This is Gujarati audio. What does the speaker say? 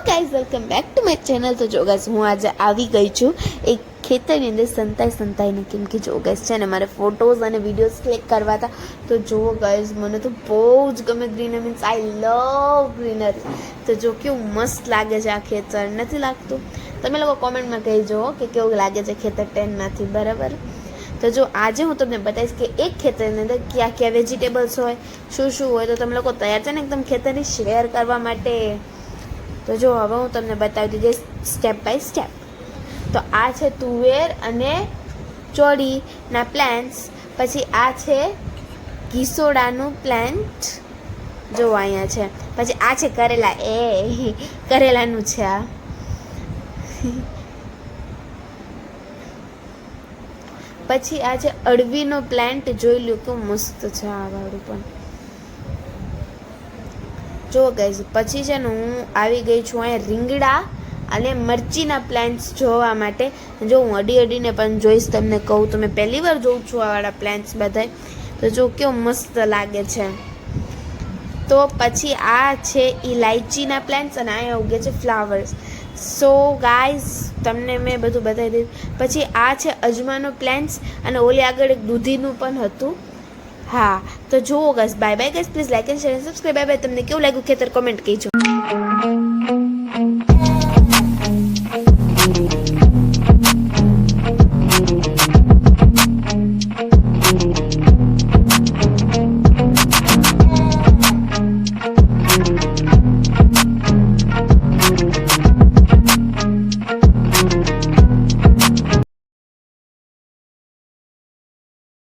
Guys welcome back to my channel. તો જો ગાઈઝ હું આજે આવી ગઈ છું એક ખેતરની અંદર સંતાઈને, કેમ કે જો ગાઈઝ છે ને મારે ફોટોઝ અને વિડીયોઝ ક્લિક કરવા હતા। તો જુઓ ગાઈઝ મને તો બહુ જ ગમે ગ્રીનરી, મીન્સ આઈ લવ ગ્રીનરી। તો જો કેવું મસ્ત લાગે છે આ ખેતર, નથી લાગતું? તમે લોકો કોમેન્ટમાં કહેજો કે કેવું લાગે છે ખેતર 10માંથી, બરાબર? તો જો આજે હું તમને બતાવીશ કે એક ખેતરની અંદર ક્યાં ક્યાં વેજીટેબલ્સ હોય, શું શું હોય। તો તમે લોકો તૈયાર છે ને એકદમ ખેતરની શેર કરવા માટે? તો જો હવે હું તમને બતાવી દઈશ સ્ટેપ બાય સ્ટેપ। તો આ છે તુવેર અને ચોળીના પ્લાન્ટ્સ, પછી આ છે ઘીસોડાનું પ્લાન્ટ, જો અહીંયા છે, પછી આ છે કરેલા, કરેલાનું છે આ, પછી આ છે અળવીનો પ્લાન્ટ, જોઈ લ્યો કેવું મસ્ત છે આ વાળું પણ, જો ગાઈઝ। પછી છે ને હું આવી ગઈ છું અહીંયા રીંગણા અને મરચીના પ્લાન્ટ્સ જોવા માટે। જો હું અડીને પણ જોઈશ, તમને કહું તો મેં પહેલી વાર જોઉં છું આવાળા પ્લાન્ટ્સ બધાય। તો જો કેવો મસ્ત લાગે છે। તો પછી આ છે ઇલાયચીના પ્લાન્ટ્સ અને અહીંયા ઉગે છે ફ્લાવર્સ। સો ગાઈઝ તમને મેં બધું બતાવી દીધું। પછી આ છે અજમાનો પ્લાન્ટ્સ અને ઓલી આગળ એક દૂધીનું પણ હતું। હા, તો જુઓ guys, bye bye guys, please like and share and subscribe. Bye bye. તમને કેવું લાગ્યું ખેતર, કોમેન્ટ કહેજો।